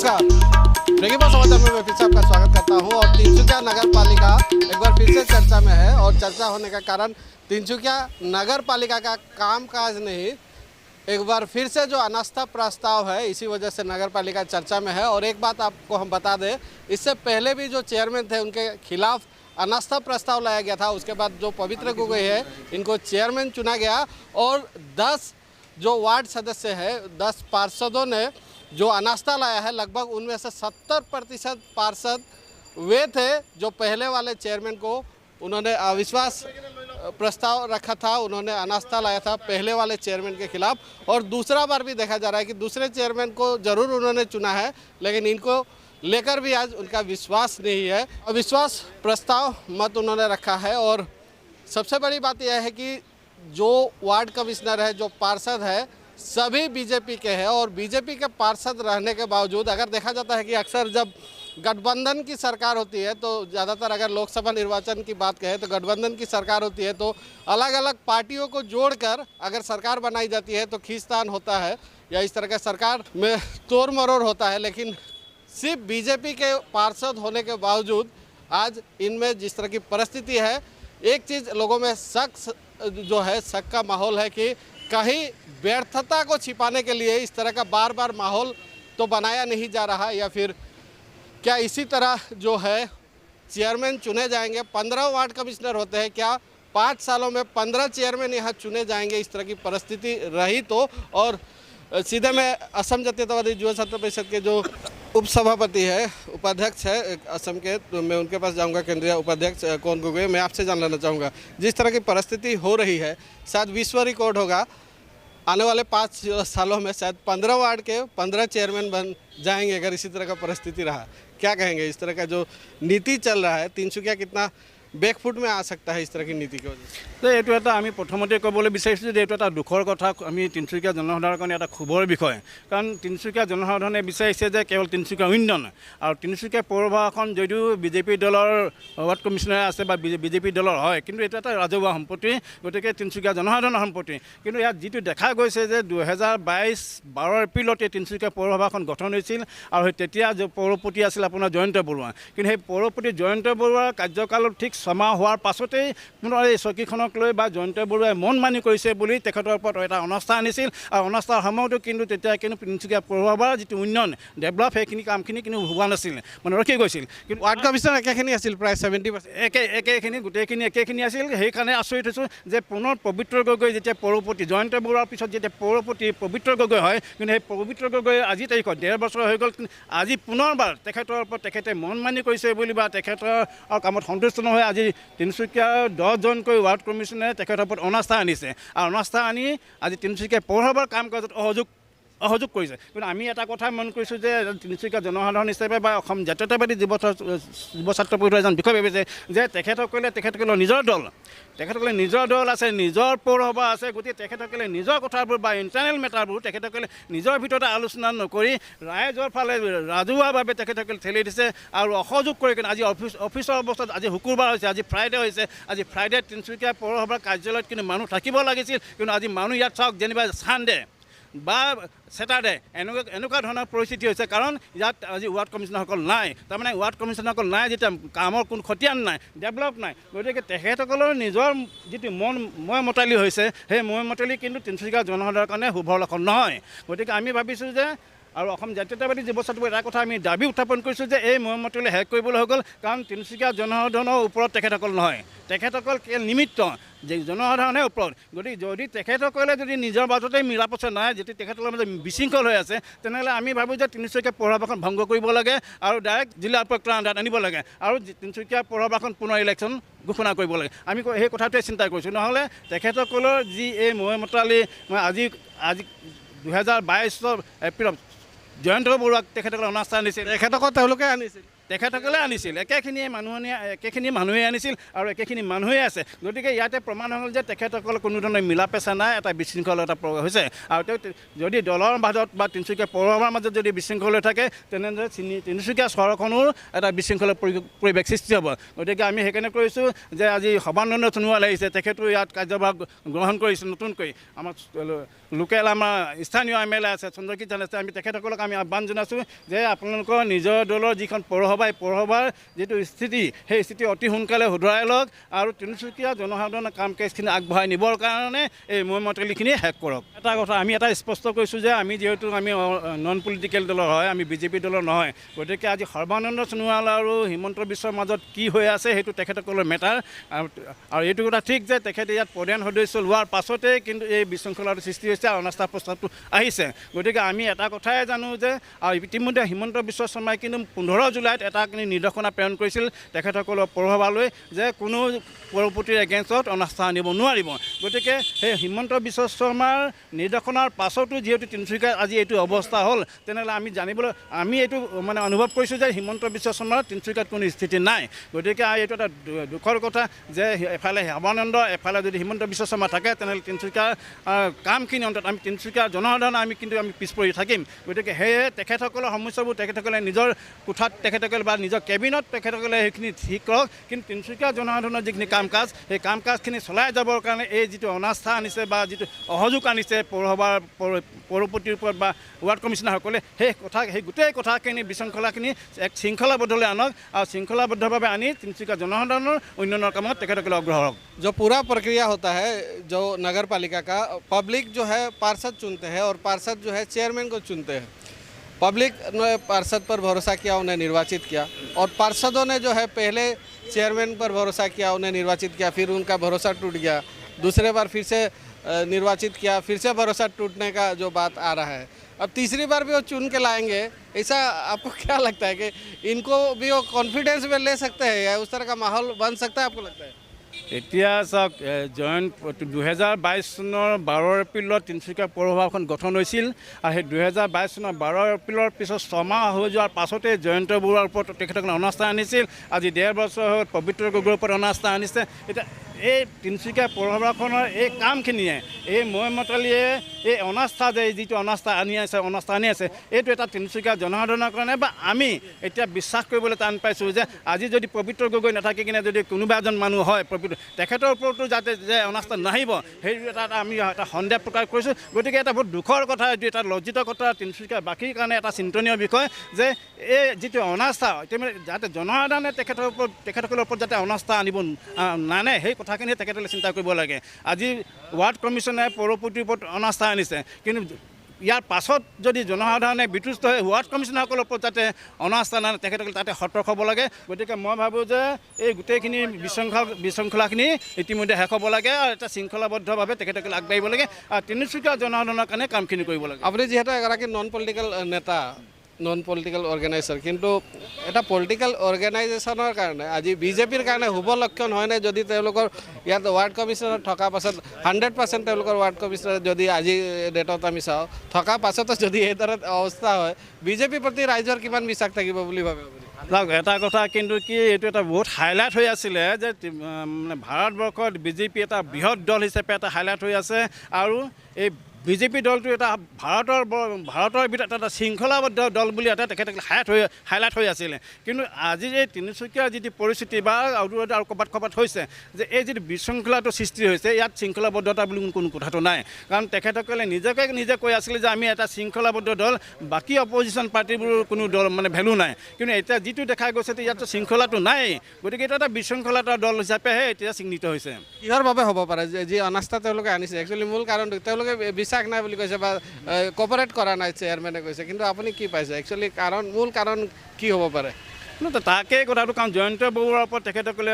नमस्कार, breaking news समाचार में मैं फिर से आपका स्वागत करता हूं। और तिनसुकिया नगर पालिका एक बार फिर से चर्चा में है और चर्चा होने का कारण तिनसुकिया नगर पालिका का कामकाज नहीं, एक बार फिर से जो अनास्था प्रस्ताव है इसी वजह से नगर पालिका चर्चा में है। और एक बात आपको हम बता दें, इससे पहले भी जो चेयरमैन थे उनके खिलाफ अनास्था प्रस्ताव लाया गया था। उसके बाद जो पवित्र गोगोई है इनको चेयरमैन चुना गया और 10 जो वार्ड सदस्य है 10 पार्षदों ने जो अनास्था लाया है, लगभग उनमें से 70% पार्षद वे थे जो पहले वाले चेयरमैन को उन्होंने अविश्वास प्रस्ताव रखा था, उन्होंने अनास्था लाया था पहले वाले चेयरमैन के खिलाफ। और दूसरा बार भी देखा जा रहा है कि दूसरे चेयरमैन को जरूर उन्होंने चुना है, लेकिन इनको लेकर भी आज उनका विश्वास नहीं है। अविश्वास प्रस्ताव मत उन्होंने रखा है। और सबसे बड़ी बात यह है कि जो वार्ड कमिश्नर है, जो पार्षद है, सभी बीजेपी के हैं। और बीजेपी के पार्षद रहने के बावजूद अगर देखा जाता है कि अक्सर जब गठबंधन की सरकार होती है तो ज़्यादातर अगर लोकसभा निर्वाचन की बात कहें तो गठबंधन की सरकार होती है तो अलग अलग पार्टियों को जोड़कर अगर सरकार बनाई जाती है तो खींचतान होता है या इस तरह का सरकार में तोड़ मरोड़ होता है। लेकिन सिर्फ बीजेपी के पार्षद होने के बावजूद आज इनमें जिस तरह की परिस्थिति है, एक चीज़ लोगों में शक का माहौल है कि कहीं व्यर्थता को छिपाने के लिए इस तरह का बार बार माहौल तो बनाया नहीं जा रहा, या फिर क्या इसी तरह जो है चेयरमैन चुने जाएंगे। 15 वार्ड कमिश्नर होते हैं, क्या 5 सालों में 15 चेयरमैन यहाँ चुने जाएंगे इस तरह की परिस्थिति रही तो। और सीधे मैं असम जातीयतावादी युवा छात्र परिषद के जो उपसभापति है, उपाध्यक्ष है असम के, तो मैं उनके पास जाऊंगा। केंद्रीय उपाध्यक्ष कौन गोगोई, मैं आपसे जान लेना चाहूँगा, जिस तरह की परिस्थिति हो रही है शायद विश्व रिकॉर्ड होगा, आने वाले 5 सालों में शायद 15 वार्ड के 15 चेयरमैन बन जाएंगे अगर इसी तरह का परिस्थिति रहा। क्या कहेंगे इस तरह का जो नीति चल रहा है, तिनसुकिया कितना बैकफुट में आ सकता है इस तरह की नीति की वजह से? তো এইটো এটা আমি প্ৰথমতে ক'বলৈ বিচাৰিছোঁ যে এইটো এটা দুখৰ কথা। আমি তিনচুকীয়া জনসাধাৰণৰ কাৰণে এটা ক্ষোভৰ বিষয়, কাৰণ তিনচুকীয়া জনসাধাৰণে বিচাৰিছে যে কেৱল তিনচুকীয়া উন্নয়ন আৰু তিনচুকীয়া পৌৰসভাখন যদিও বিজেপি দলৰ ৱাৰ্ড কমিশ্যনাৰ আছে বা বিজেপি দলৰ হয়, কিন্তু এইটো এটা ৰাজহুৱা সম্পত্তি, গতিকে তিনচুকীয়া জনসাধাৰণৰ সম্পত্তি। কিন্তু ইয়াত যিটো দেখা গৈছে যে 2022 এপ্ৰিলতে তিনচুকীয়া পৌৰসভাখন গঠন হৈছিল আৰু তেতিয়া যে পৌৰপতি আছিল আপোনাৰ জয়ন্ত বৰুৱা, কিন্তু সেই পৌৰপতি জয়ন্ত বৰুৱাৰ কাৰ্যকালত ঠিক 6 মাহ হোৱাৰ পাছতেই পুনৰ এই চকীখনক লৈ বা জয়ন্ত বৰুৱাই মন মানি কৰিছে বুলি তেখেতৰ ওপৰত এটা অনাস্থা আনিছিল। আৰু অনাস্থাৰ সময়তো কিন্তু তেতিয়া কিন্তু তিনচুকীয়া পৌৰসভাৰ যিটো উন্নয়ন ডেভেলপ সেইখিনি কামখিনি কিন্তু হোৱা নাছিল, মানে ৰখি গৈছিল। কিন্তু ৱাৰ্ড কমিশ্যনাৰ একেখিনি আছিল, প্ৰায় 70%। একেখিনি গোটেইখিনি একেখিনি আছিল। সেইকাৰণে আচৰিত হৈছোঁ যে পুনৰ পবিত্ৰ গগৈ যেতিয়া পৌৰপতি, জয়ন্ত বৰুৱাৰ পিছত যেতিয়া পৌৰপতি পবিত্ৰ গগৈ হয়, কিন্তু সেই পবিত্ৰ গগৈ আজি তাৰিখত 1.5 বছৰ হৈ গ'ল, আজি পুনৰবাৰ তেখেতৰ ওপৰত তেখেতে মন মানি কৰিছে বুলি বা তেখেতৰ কামত সন্তুষ্ট নহয় আজি তিনচুকীয়া 10জনকৈ ৱাৰ্ড কমিশ্যনাৰে তেখেতৰ ওপৰত অনাস্থা আনিছে। আৰু অনাস্থা আনি আজি তিনচুকীয়া পৌৰসভাৰ কাম কাজত অসহযোগ কৰিছে। কিন্তু আমি এটা কথা মন কৰিছোঁ যে তিনচুকীয়া জনসাধাৰণ হিচাপে বা অসম জাতীয়তাবাদী যুৱ ছাত্ৰ পৰিষদৰ এজন বিষয় ভাবিছে যে তেখেতসকলে নিজৰ দল আছে, নিজৰ পৌৰসভা আছে, গতিকে তেখেতসকলে নিজৰ কথাবোৰ বা ইণ্টাৰনেল মেটাৰবোৰ তেখেতসকলে নিজৰ ভিতৰতে আলোচনা নকৰি ৰাইজৰ ফালে ৰাজহুৱাভাৱে তেখেতসকলে ঠেলি দিছে আৰু অসহযোগ কৰি কিনে আজি অফিচৰ অৱস্থাত আজি শুকুৰবাৰ হৈছে, আজি ফ্ৰাইডে হৈছে, আজি ফ্ৰাইডে তিনচুকীয়া পৌৰসভাৰ কাৰ্যালয়ত কিন্তু মানুহ থাকিব লাগিছিল, কিন্তু আজি মানুহ ইয়াত চাওক যেনিবা ছানডে বা ছেটাৰডে এনেকুৱা ধৰণৰ পৰিস্থিতি হৈছে। কাৰণ ইয়াত আজি ৱাৰ্ড কমিশ্যনাৰসকল নাই, তাৰমানে ৱাৰ্ড কমিশ্যনাৰসকল নাই, যেতিয়া কামৰ কোনো খতিয়ান নাই, ডেভেলপ নাই, গতিকে তেখেতসকলৰ নিজৰ যিটো ময় মতালি হৈছে সেই ময় মতালি কিন্তু তিনচুকীয়া জনসাধাৰণৰ কাৰণে শুভৰ লক্ষণ নহয়। গতিকে আমি ভাবিছোঁ যে আৰু অসম জাতীয়তাবাদী যুৱ ছাত্ৰ এটা কথা আমি দাবী উত্থাপন কৰিছোঁ যে এই ময় মতালি শেষ কৰিবলৈ হৈ গ'ল। কাৰণ তিনচুকীয়া জনসাধাৰণৰ ওপৰত তেখেতসকল নহয়, তেখেতসকল নিমিত্ত যে জনসাধাৰণৰ ওপৰত। গতিকে যদি তেখেতসকলে যদি নিজৰ মাজতে মিলা পচা নাই, যদি তেখেতসকলৰ মাজত বিশৃংখল হৈ আছে, তেনেহ'লে আমি ভাবোঁ যে তিনচুকীয়া পৌৰসভাখন ভংগ কৰিব লাগে আৰু ডাইৰেক্ট জিলা উপায়ুক্তৰ আণ্ডাৰত আনিব লাগে আৰু তিনচুকীয়া পৌৰসভাখন পুনৰ ইলেকশ্যন ঘোষণা কৰিব লাগে। আমি সেই কথাটোৱে চিন্তা কৰিছোঁ। নহ'লে তেখেতসকলৰ যি এই ময় মতালি আজি 2022 এপ্ৰিলত জয়ন্ত বৰুৱাক তেখেতসকলে অনাস্থা আনিছিল, তেখেতকো তেওঁলোকে আনিছিল। তেখেতসকলে আনিছিল, একেখিনি মানুহে আনিছিল আৰু একেখিনি মানুহে আছে। গতিকে ইয়াতে প্ৰমাণ হ'ল যে তেখেতসকলৰ কোনো ধৰণৰ মিলা পেচা নাই, এটা বিশৃংখলতা হৈছে। আৰু যদি দলৰ মাজত বা তিনিচুকীয়া পৌৰসভাৰ মাজত যদি বিশৃংখল হৈ থাকে, তেনেদৰে তিনিচুকীয়া চহৰখনৰ এটা বিশৃংখল পৰিৱেশ সৃষ্টি হ'ব। গতিকে আমি সেইকাৰণে কৰিছোঁ যে আজি সৰ্বানন্দ সোণোৱাল আহিছে, তেখেতো ইয়াত কাৰ্যভাৰ গ্ৰহণ কৰিছে নতুনকৈ। আমাৰ লোকেল আমাৰ স্থানীয় MLA আছে চন্দ্ৰকিত আছে, আমি তেখেতসকলক আমি আহ্বান জনাইছোঁ যে আপোনালোকৰ নিজৰ দলৰ যিখন পৌৰসভা, এই পৌৰসভাৰ যিটো স্থিতি, সেই স্থিতি অতি সোনকালে শুধৰাই লওক আৰু তিনিচুকীয়া জনসাধাৰণৰ কাম কাজখিনি আগবঢ়াই নিবৰ কাৰণে এই মৈমতলিখিনি শেষ কৰক। এটা কথা আমি এটা স্পষ্ট কৰিছোঁ যে আমি যিহেতু আমি নন পলিটিকেল দলৰ হয়, আমি BJP দলৰ নহয়। গতিকে আজি সৰ্বানন্দ সোণোৱাল আৰু হিমন্ত বিশ্বৰ মাজত কি হৈ আছে সেইটো তেখেতসকলৰ মেটাৰ। আৰু এইটো কথা ঠিক যে তেখেতে ইয়াত প্ৰধান সদস্য লোৱাৰ পাছতেই কিন্তু এই বিশৃংখলাটো সৃষ্টি হৈছে আৰু অনাস্থা প্ৰস্তাৱটো আহিছে। গতিকে আমি এটা কথাই জানো যে ইতিমধ্যে হিমন্ত বিশ্ব শৰ্মাই কিন্তু 15 জুলাইত এটা নিৰ্দেশনা প্ৰেৰণ কৰিছিল তেখেতসকলৰ পৌৰসভালৈ যে কোনো পৌৰপতিৰ এগেইনষ্টত অনাস্থা আনিব নোৱাৰিব। গতিকে সেই হিমন্ত বিশ্ব শৰ্মাৰ নিৰ্দেশনাৰ পাছতো যিহেতু তিনিচুকীয়াত আজি এইটো অৱস্থা হ'ল, তেনেহ'লে আমি এইটো মানে অনুভৱ কৰিছোঁ যে হিমন্ত বিশ্ব শৰ্মাৰ তিনিচুকীয়াত কোনো স্থিতি নাই। গতিকে এইটো এটা দুখৰ কথা যে এফালে সৰ্বানন্দ, এফালে যদি হিমন্ত বিশ্ব শৰ্মা থাকে, তেনেহ'লে তিনিচুকীয়াৰ কামখিনি অন্তত আমি তিনিচুকীয়াৰ জনসাধাৰণ আমি পিছ পৰি থাকিম। গতিকে সেয়ে তেখেতসকলৰ সমস্যাবোৰ তেখেতসকলে নিজৰ কোঠাত তেখেতসকলে বা নিজৰ কেবিনত তেখেতসকলে সেইখিনি ঠিক কৰক। কিন্তু তিনিচুকীয়া জনসাধাৰণৰ যিখিনি কাম কাজ, সেই কাম কাজখিনি চলাই যাবৰ কাৰণে এই যিটো অনাস্থা আনিছে বা যিটো অসহযোগ আনিছে পৌৰসভাৰ পৌৰপতিৰ ওপৰত বা ৱাৰ্ড কমিশ্যনাৰসকলে, সেই গোটেই কথাখিনি বিশৃংখলাখিনি এক শৃংখলাবদ্ধলৈ আনক আৰু শৃংখলাবদ্ধভাৱে আনি তিনিচুকীয়া জনসাধাৰণৰ উন্নয়নৰ কামত তেখেতসকলে অগ্ৰসৰ হওক। जो पूरा प्रक्रिया होता है जो नगर पालिका का, पब्लिक जो है पार्षद चुनते हैं और पार्षद जो है चेयरमैन को चुनते हैं। पब्लिक ने पार्षद पर भरोसा किया, उन्हें निर्वाचित किया, और पार्षदों ने जो है पहले चेयरमैन पर भरोसा किया, उन्हें निर्वाचित किया, फिर उनका भरोसा टूट गया, दूसरे बार फिर से निर्वाचित किया, फिर से भरोसा टूटने का जो बात आ रहा है। अब तीसरी बार भी वो चुन के लाएंगे, ऐसा आपको क्या लगता है कि इनको भी वो कॉन्फिडेंस में ले सकते हैं या उस तरह का माहौल बन सकता है, आपको लगता है? এতিয়া চাওক, 2022 চনৰ 12 এপ্ৰিলত তিনিচুকীয়া পৌৰসভাখন গঠন হৈছিল আৰু সেই 2022 চনৰ 12 এপ্ৰিলৰ পিছত 6 মাহ হৈ যোৱাৰ পাছতে জয়ন্ত বৰুৱাৰ ওপৰত তেখেতসকলে অনাস্থা আনিছিল। আজি 1.5 বছৰ হ'ল পবিত্ৰ গগৈৰ ওপৰত অনাস্থা আনিছে। এতিয়া এই তিনিচুকীয়া পৌৰসভাখনৰ এই কামখিনিয়ে, এই মৈমতলিয়ে এই অনাস্থা যে যিটো অনাস্থা আনি আছে, এইটো এটা তিনিচুকীয়া জনসাধাৰণৰ কাৰণে বা আমি এতিয়া বিশ্বাস কৰিবলৈ টান পাইছোঁ যে আজি যদি পবিত্ৰ গগৈ নাথাকি কিনে যদি কোনোবা এজন মানুহ হয় তেখেতৰ ওপৰতো যাতে যে অনাস্থা নাহিব, সেইটো আমি এটা সন্দেহ প্ৰকাশ কৰিছোঁ। গতিকে এটা বহুত দুখৰ কথা, এইটো এটা লজ্জিত কথা তিনিচুকীয়াবাসীৰ কাৰণে এটা চিন্তনীয় বিষয় যে এই যিটো অনাস্থা যাতে জনসাধাৰণে তেখেতসকলৰ ওপৰত যাতে অনাস্থা আনিব নানে, সেই কথাখিনি তেখেতসকলে চিন্তা কৰিব লাগে। আজি ৱাৰ্ড কমিশ্যনে পৌৰপতিৰ ওপৰত অনাস্থা আনিছে, কিন্তু ইয়াৰ পাছত যদি জনসাধাৰণে বিতুষ্ট হৈ ৱাৰ্ড কমিশ্যনাৰসকলৰ ওপৰত যাতে অনাস্থা নানে, তেখেতসকলে তাতে সতৰ্ক হ'ব লাগে। গতিকে মই ভাবোঁ যে এই গোটেইখিনি বিশৃংখলাখিনি ইতিমধ্যে শেষ হ'ব লাগে আৰু এটা শৃংখলাবদ্ধভাৱে তেখেতসকলে আগবাঢ়িব লাগে আৰু তিনিচুকীয়া জনসাধাৰণৰ কাৰণে কামখিনি কৰিব লাগে। আপুনি যিহেতু এগৰাকী নন পলিটিকেল নেতা, নন পলিটিকেল অৰ্গেনাইজাৰ, কিন্তু এটা পলিটিকেল অৰ্গেনাইজেশ্যনৰ কাৰণে আজি BJPৰ কাৰণে শুভ লক্ষণ হয়নে যদি তেওঁলোকৰ ইয়াত ৱাৰ্ড কমিশ্যনাৰ থকা পাছত 100% তেওঁলোকৰ ৱাৰ্ড কমিশ্যনাৰ যদি আজি ডেটত আমি চাওঁ থকা পাছতো যদি এইদৰে অৱস্থা হয়, BJPৰ প্ৰতি ৰাইজৰ কিমান বিশ্বাস থাকিব বুলি ভাবে আপুনি? চাওক, এটা কথা কিন্তু কি, এইটো এটা বহুত হাইলাইট হৈ আছিলে যে মানে ভাৰতবৰ্ষত BJP এটা বৃহৎ দল হিচাপে এটা হাইলাইট হৈ আছে আৰু এই BJP দলটো এটা ভাৰতৰ ভিতৰত এটা শৃংখলাবদ্ধ দল বুলি এটা তেখেতসকলে হাইলাইট হৈ আছিলে। কিন্তু আজি এই তিনিচুকীয়াৰ যিটো পৰিস্থিতি বা আৰু ক'ৰবাত হৈছে যে এই যিটো বিশৃংখলাটো সৃষ্টি হৈছে, ইয়াত শৃংখলাবদ্ধতা বুলি কোনো কথাটো নাই। কাৰণ তেখেতসকলে নিজে কৈ আছিলে যে আমি এটা শৃংখলাবদ্ধ দল, বাকী অপজিশ্যন পাৰ্টিবোৰৰ কোনো দল মানে ভেলু নাই। কিন্তু এতিয়া যিটো দেখা গৈছে ইয়াততো শৃংখলাটো নাই। গতিকে এইটো এটা বিশৃংখলাৰ দল হিচাপেহে এতিয়া চিহ্নিত হৈছে। কিহৰ বাবে হ'ব পাৰে যে যি অনাস্থা তেওঁলোকে আনিছে? একচুৱেলি মূল কাৰণ তেওঁলোকে বিশ্বাস নাই বুলি কৈছে বা কপাৰেট কৰা নাই চেয়াৰমেনে কৈছে, কিন্তু আপুনি কি পাইছে একচুৱেলি মূল কাৰণ কি হ'ব পাৰে? তাকেই কথাটো, কাৰণ জয়ন্ত বৰুৱাৰ ওপৰত তেখেতসকলে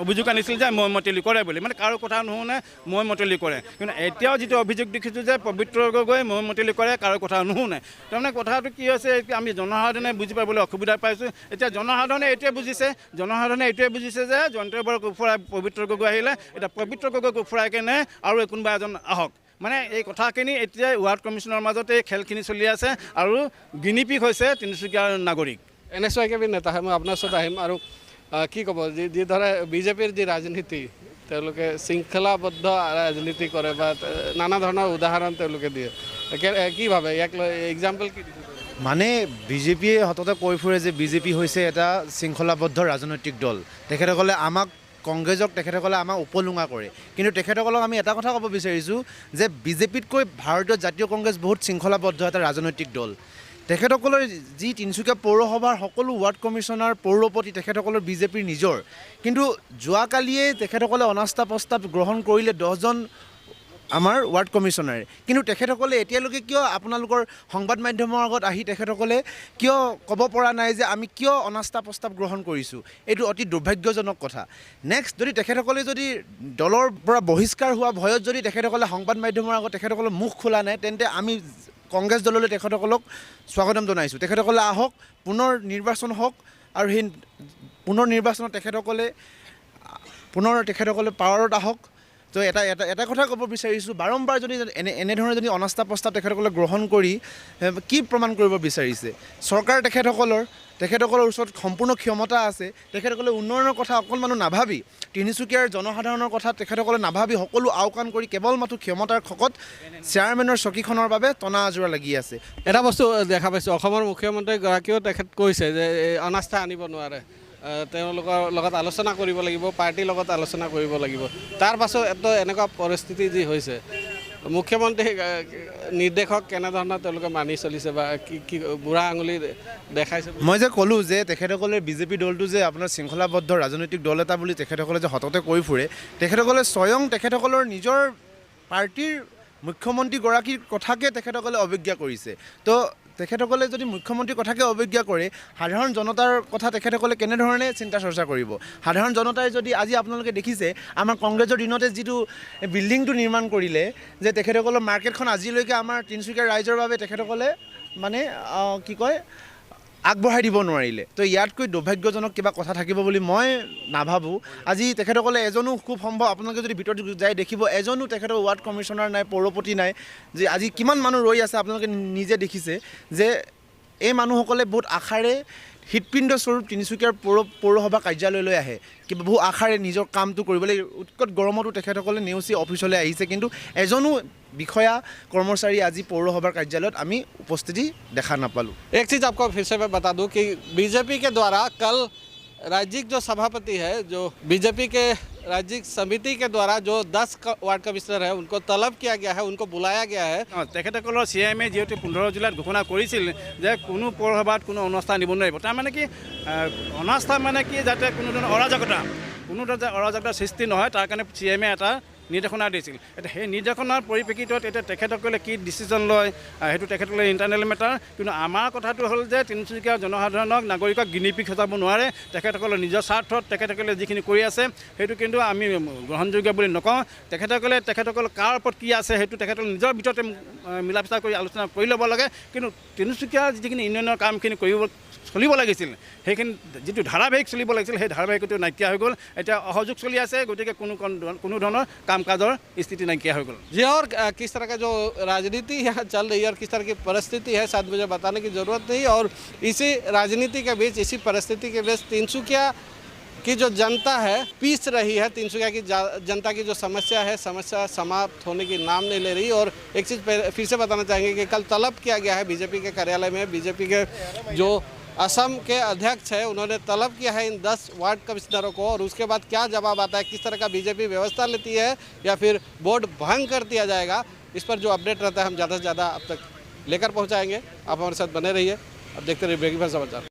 অভিযোগ আনিছিল যে মৈমতলি কৰে বুলি, মানে কাৰো কথা নুশুনে মৈমতলি কৰে। কিন্তু এতিয়াও যিটো অভিযোগ দেখিছোঁ যে পবিত্ৰ গগৈ মৈমতলি কৰে, কাৰো কথা নুশুনে। তাৰমানে কথাটো কি হৈছে, আমি জনসাধাৰণে বুজি পাবলৈ অসুবিধা পাইছোঁ। এতিয়া জনসাধাৰণে এইটোৱে বুজিছে যে জয়ন্ত বৰুৱাক উফৰাই পবিত্ৰ গগৈ আহিলে, এতিয়া পবিত্ৰ গগৈক উফৰাই কেনে আৰু কোনোবা এজন আহক। মানে এই কথাখিনি এতিয়া ৱাৰ্ড কমিশ্যনৰ মাজতে খেলখিনি চলি আছে আৰু গিনিপিক হৈছে তিনিচুকীয়াৰ নাগৰিক। NSY के भी नेता है, मैं अपना सत আহিম আৰু কি ক'ব যি ধৰে বিজেপিৰ যি ৰাজনীতি তেওঁলোকে শৃংখলাবদ্ধ ৰাজনীতি কৰে বা নানা ধৰণৰ উদাহৰণ তেওঁলোকে দিয়ে, কি ভাবে ইয়াক এক্সাম্পল কি দিব? মানে বিজেপিয়ে সততে কৈ ফুৰে যে বিজেপি হৈছে এটা শৃংখলাবদ্ধ ৰাজনৈতিক দল, তেখেতসকলে আমাক কংগ্ৰেছক তেখেতসকলে আমাক উপলুঙা কৰে। কিন্তু তেখেতসকলক আমি এটা কথা ক'ব বিচাৰিছোঁ যে বিজেপিতকৈ ভাৰতীয় জাতীয় কংগ্ৰেছ বহুত শৃংখলাবদ্ধ এটা ৰাজনৈতিক দল। তেখেতসকলৰ যি তিনিচুকীয়া পৌৰসভাৰ সকলো ৱাৰ্ড কমিশ্যনাৰ পৌৰপতি তেখেতসকলৰ বিজেপিৰ নিজৰ, কিন্তু যোৱাকালিয়ে তেখেতসকলে অনাস্থা প্ৰস্তাৱ গ্ৰহণ কৰিলে 10জন আমাৰ ৱাৰ্ড কমিশ্যনাৰে। কিন্তু তেখেতসকলে এতিয়ালৈকে কিয় আপোনালোকৰ সংবাদ মাধ্যমৰ আগত আহি তেখেতসকলে কিয় ক'ব পৰা নাই যে আমি কিয় অনাস্থা প্ৰস্তাৱ গ্ৰহণ কৰিছোঁ? এইটো অতি দুৰ্ভাগ্যজনক কথা। নেক্সট, যদি তেখেতসকলে যদি দলৰ পৰা বহিষ্কাৰ হোৱা ভয়ত যদি তেখেতসকলে সংবাদ মাধ্যমৰ আগত তেখেতসকলে মুখ খোলা নাই, তেন্তে আমি কংগ্ৰেছ দললৈ তেখেতসকলক স্বাগতম জনাইছোঁ। তেখেতসকলে আহক, পুনৰ নিৰ্বাচন হওক, আৰু সেই পুনৰ নিৰ্বাচনত তেখেতসকলে পাৱাৰত আহক। তো এটা কথা ক'ব বিচাৰিছোঁ, বাৰম্বাৰ যদি এনেধৰণে যদি অনাস্থা প্ৰস্তাৱ তেখেতসকলে গ্ৰহণ কৰি কি প্ৰমাণ কৰিব বিচাৰিছে? চৰকাৰ তেখেতসকলৰ ওচৰত সম্পূৰ্ণ ক্ষমতা আছে। তেখেতসকলে উন্নয়নৰ কথা অকণমানো নাভাবি, তিনিচুকীয়াৰ জনসাধাৰণৰ কথা তেখেতসকলে নাভাবি সকলো আওকাণ কৰি কেৱল মাথো ক্ষমতাৰ খকত চেয়াৰমেনৰ চকীখনৰ বাবে টনা আজোৰা লাগি আছে। এটা বস্তু দেখা পাইছোঁ, অসমৰ মুখ্যমন্ত্ৰীগৰাকীয়েও তেখেত কৈছে যে অনাস্থা আনিব নোৱাৰে, তেওঁলোকৰ লগত আলোচনা কৰিব লাগিব, পাৰ্টিৰ লগত আলোচনা কৰিব লাগিব। তাৰ পাছত এনেকুৱা পৰিস্থিতি যি হৈছে, মুখ্যমন্ত্ৰী নিৰ্দেশক কেনেধৰণৰ তেওঁলোকে মানি চলিছে বা কি বুঢ়া আঙুলি দেখাইছে? মই যে ক'লোঁ যে তেখেতসকলে বিজেপি দলটো যে আপোনাৰ শৃংখলাবদ্ধ ৰাজনৈতিক দল এটা বুলি তেখেতসকলে যে সততে কৈ ফুৰে, তেখেতসকলে স্বয়ং তেখেতসকলৰ নিজৰ পাৰ্টিৰ মুখ্যমন্ত্ৰীগৰাকীৰ কথাকে তেখেতসকলে অৱজ্ঞা কৰিছে। তো তেখেতসকলে যদি মুখ্যমন্ত্ৰীৰ কথাকে অৱজ্ঞা কৰে, সাধাৰণ জনতাৰ কথা তেখেতসকলে কেনেধৰণে চিন্তা চৰ্চা কৰিব? সাধাৰণ জনতাই যদি আজি আপোনালোকে দেখিছে আমাৰ কংগ্ৰেছৰ দিনতে যিটো বিল্ডিংটো নিৰ্মাণ কৰিলে, যে তেখেতসকলৰ মাৰ্কেটখন আজিলৈকে আমাৰ তিনিচুকীয়া ৰাইজৰ বাবে তেখেতসকলে মানে কি কয় আগবঢ়াই দিব নোৱাৰিলে। তো ইয়াতকৈ দুৰ্ভাগ্যজনক কিবা কথা থাকিব বুলি মই নাভাবোঁ। আজি তেখেতসকলে এজনো খুব সম্ভৱ আপোনালোকে যদি ভিতৰত যাই দেখিব, এজনো তেখেতৰ ৱাৰ্ড কমিশ্যনাৰ নাই, পৌৰপতি নাই। যে আজি কিমান মানুহ ৰৈ আছে আপোনালোকে নিজে দেখিছে, যে এই মানুহসকলে বহুত আশাৰে হৃদপিণ্ড স্বৰূপ তিনিচুকীয়াৰ পৌৰসভা কাৰ্যালয়লৈ আহে, কিবা বহু আশাৰে নিজৰ কামটো কৰিবলৈ উৎকট গৰমতো তেখেতসকলে নেওচি অফিচলৈ আহিছে, কিন্তু এজনো বিষয়া কৰ্মচাৰী আজি পৌৰসভাৰ কাৰ্যালয়ত আমি উপস্থিতি দেখা নাপালোঁ। एक चीज़ आपको फिर से मैं बता दूं कि बीजेपी के द्वारा कल राज्य जो सभापति है, जो बीजेपी के राज्य समिति के द्वारा जो 10 वार्ड कमिश्नर है उनको तलब किया गया है, उनको बुलाया गया है। তেখেতসকলৰ CMA যিহেতু 15 জিলাত ঘোষণা কৰিছিল যে কোনো পৌৰসভাত কোনো অনাস্থা নিব নোৱাৰিব। তাৰমানে কি অনাস্থা মানে কি, যাতে কোনো ধৰণৰ অৰাজকতা সৃষ্টি নহয়, তাৰ কাৰণে CMA এটা নিৰ্দেশনা দিছিল। এতিয়া সেই নিৰ্দেশনাৰ পৰিপ্ৰেক্ষিতত এতিয়া তেখেতসকলে কি ডিচিশ্যন লয় সেইটো তেখেতসকলে ইণ্টাৰনেল মেটাৰ। কিন্তু আমাৰ কথাটো হ'ল যে তিনিচুকীয়া জনসাধাৰণক নাগৰিকক গিনিপিক সজাব নোৱাৰে। তেখেতসকলৰ নিজৰ স্বাৰ্থত তেখেতসকলে যিখিনি কৰি আছে সেইটো কিন্তু আমি গ্ৰহণযোগ্য বুলি নকওঁ। তেখেতসকল কাৰ ওপৰত কি আছে সেইটো তেখেতসকলে নিজৰ ভিতৰতে মিলা পিছা কৰি আলোচনা কৰি ল'ব লাগে। কিন্তু তিনিচুকীয়া যিখিনি উন্নয়নৰ কামখিনি চলিব লাগিছিল, সেইখিনি যিটো ধাৰাবাহিক চলিব লাগিছিল, সেই ধাৰাবাহিকটো নাইকিয়া হৈ গ'ল। এতিয়া অসহযোগ চলি আছে, গতিকে কোনো ধৰণৰ কাম কাজৰ स्थिति नहीं किया होगा जी। और किस तरह का जो राजनीति यहाँ चल रही है और किस तरह की परिस्थिति है शायद मुझे बताने की ज़रूरत नहीं। और इसी राजनीति के बीच, इसी परिस्थिति के बीच तिनसुकिया की जो जनता है पीस रही है। तिनसुकिया की जनता की जो समस्या है, समस्या समाप्त होने की नाम नहीं ले रही। और एक चीज़ फिर से बताना चाहेंगे कि कल तलब किया गया है बीजेपी के कार्यालय में, बीजेपी के जो असम के अध्यक्ष है उन्होंने तलब किया है इन 10 वार्ड कमिश्नरों को। और उसके बाद क्या जवाब आता है, किस तरह का बीजेपी व्यवस्था लेती है या फिर बोर्ड भंग कर दिया जाएगा, इस पर जो अपडेट रहता है हम ज़्यादा से ज़्यादा अब तक लेकर पहुँचाएँगे। आप हमारे साथ बने रहिए, अब देखते रहिए ब्रेकिंग समाचार।